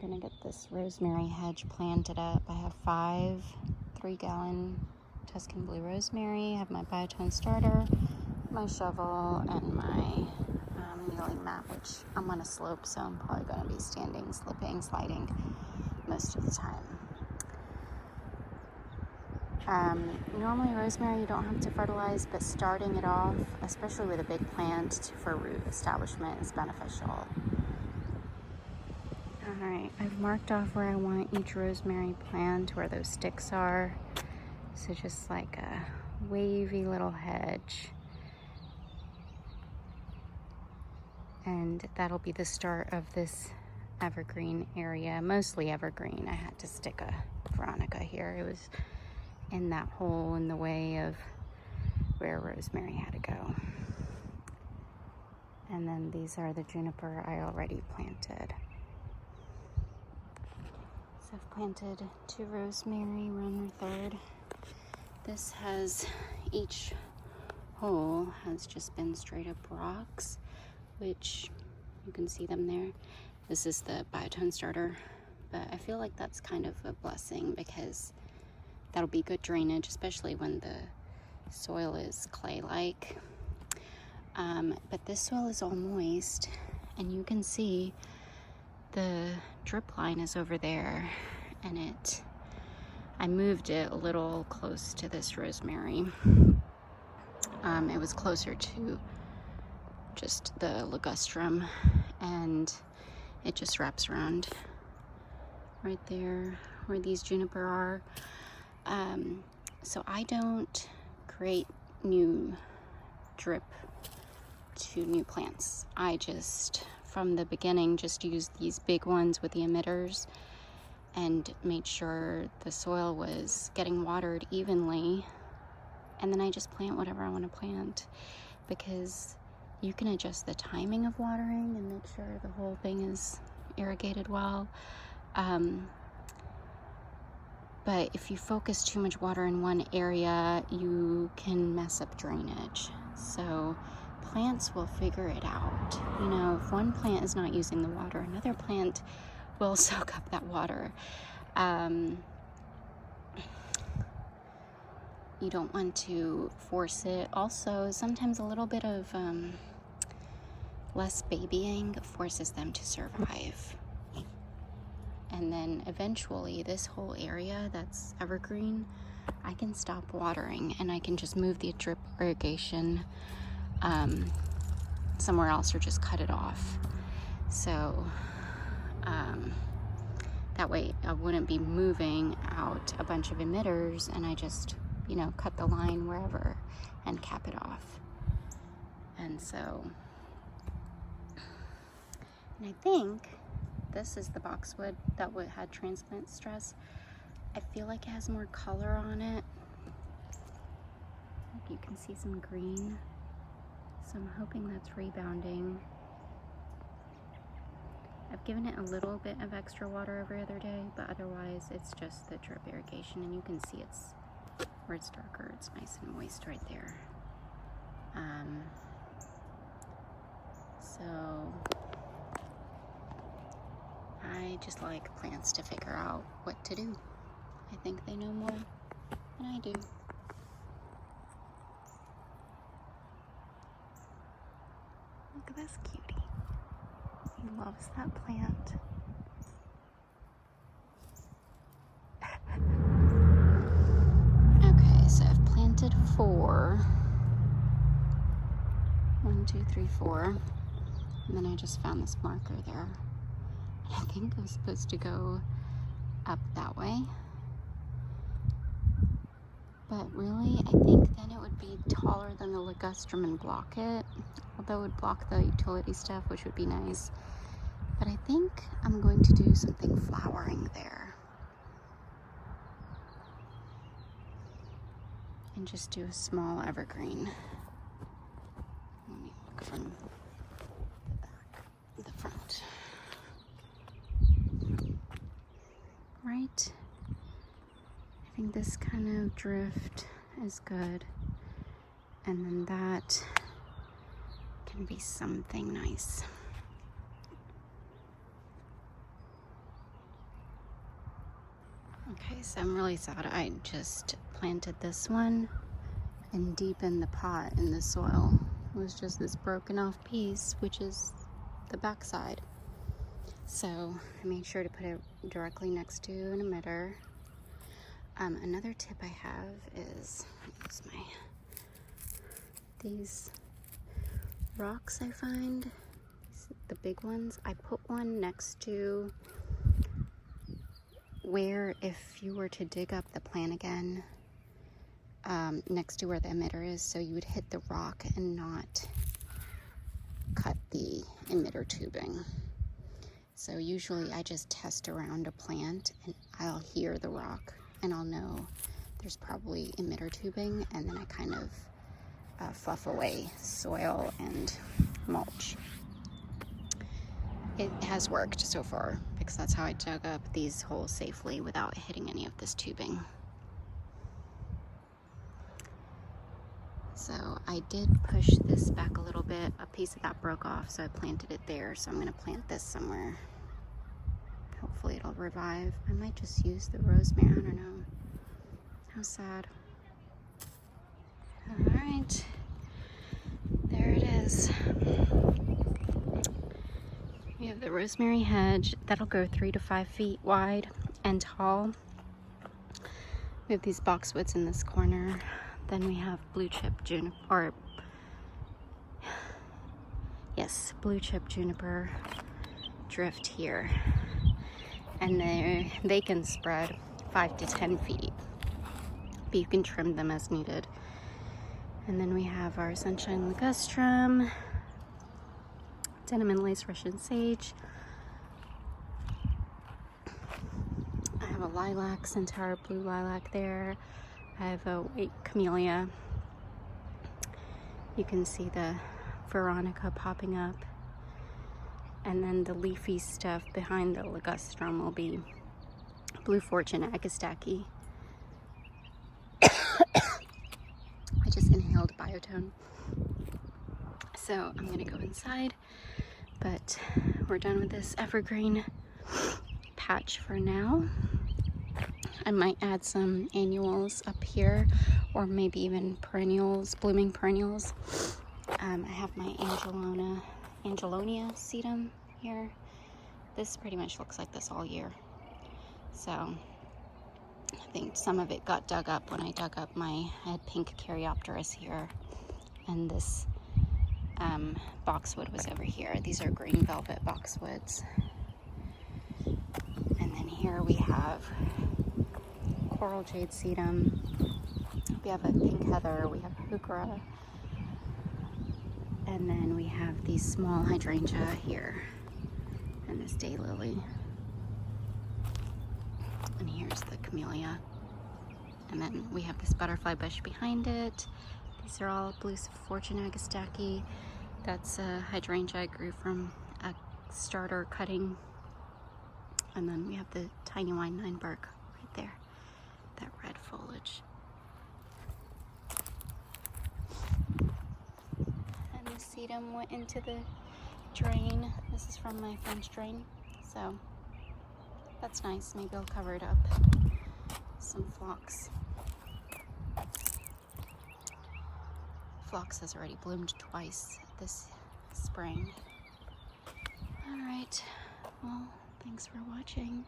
gonna get this rosemary hedge planted up. I have 5 3-gallon Tuscan blue rosemary. I have my biotone starter, my shovel, and my kneeling mat, which I'm on a slope, so I'm probably gonna be standing, slipping, sliding most of the time. Normally rosemary you don't have to fertilize, but starting it off, especially with a big plant for root establishment, is beneficial. Alright, I've marked off where I want each rosemary plant, where those sticks are. So just like a wavy little hedge. And that'll be the start of this evergreen area, mostly evergreen. I had to stick a veronica here. It was in that hole in the way of where rosemary had to go. And then these are the juniper I already planted. So I've planted 2 rosemary, we're on our 3rd. This has, each hole has just been straight up rocks, which you can see them there. This is the biotone starter, but I feel like that's kind of a blessing because that'll be good drainage, especially when the soil is clay-like. But this soil is all moist, and you can see the drip line is over there, and I moved it a little close to this rosemary. It was closer to just the ligustrum, and it just wraps around right there where these juniper are. So I don't create new drip to new plants. I just, from the beginning, just used these big ones with the emitters and made sure the soil was getting watered evenly. And then I just plant whatever I want to plant, because you can adjust the timing of watering and make sure the whole thing is irrigated well. But if you focus too much water in one area, you can mess up drainage. So plants will figure it out. You know, if one plant is not using the water, another plant will soak up that water. You don't want to force it. Also, sometimes a little bit of less babying forces them to survive. And then eventually this whole area that's evergreen, I can stop watering and I can just move the drip irrigation somewhere else or just cut it off. So that way I wouldn't be moving out a bunch of emitters, and I just, you know, cut the line wherever and cap it off. And so, and I think this is the boxwood that had transplant stress. I feel like it has more color on it. Like you can see some green. So I'm hoping that's rebounding. I've given it a little bit of extra water every other day, but otherwise it's just the drip irrigation, and you can see it's where it's darker, it's nice and moist right there. So I just like plants to figure out what to do. I think they know more than I do. Look at this cutie. He loves that plant. Okay, so I've planted 4. 1, 2, 3, 4. And then I just found this marker there. I think I was supposed to go up that way. But really, I think then it would be taller than the ligustrum and block it. Although it would block the utility stuff, which would be nice. But I think I'm going to do something flowering there. And just do a small evergreen. Let me look from the back, the front. Right? I think this kind of drift is good. And then that can be something nice. Okay, so I'm really sad. I just planted this one, and deep in the pot in the soil was just this broken off piece, which is the backside. So I made sure to put it directly next to an emitter. Another tip I have is these rocks I find, the big ones. I put one next to where, if you were to dig up the plant again, next to where the emitter is, so you would hit the rock and not cut the emitter tubing. So usually I just test around a plant and I'll hear the rock and I'll know there's probably emitter tubing, and then I kind of fluff away soil and mulch. It has worked so far because that's how I dug up these holes safely without hitting any of this tubing. So I did push this back a little bit. A piece of that broke off, so I planted it there. So I'm gonna plant this somewhere. Hopefully it'll revive. I might just use the rosemary, I don't know. How sad. All right, there it is. We have the rosemary hedge that'll go 3 to 5 feet wide and tall. We have these boxwoods in this corner. Then we have blue chip juniper drift here. And they can spread 5 to 10 feet, but you can trim them as needed. And then we have our sunshine ligustrum, denim and lace Russian sage. I have a lilac, centaur blue lilac there. I have a white camellia. You can see the veronica popping up. And then the leafy stuff behind the ligustrum will be blue fortune agastaki. I just inhaled biotone. So I'm gonna go inside, but we're done with this evergreen patch for now. I might add some annuals up here, or maybe even perennials, blooming perennials. I have my Angelonia sedum here. This pretty much looks like this all year. So I think some of it got dug up when I dug up I had pink Caryopteris here, and this boxwood was over here. These are green velvet boxwoods. And then here we have coral jade sedum. We have a pink heather, we have heuchera, and then we have these small hydrangea here, and this daylily. And here's the camellia. And then we have this butterfly bush behind it. These are all blue fortune agastaki. That's a hydrangea I grew from a starter cutting. And then we have the tiny wine nine bark right there, that red foliage. And the sedum went into the drain. This is from my French drain, so that's nice. Maybe I'll cover it up. Some phlox. Phlox has already bloomed twice this spring. All right, well, thanks for watching.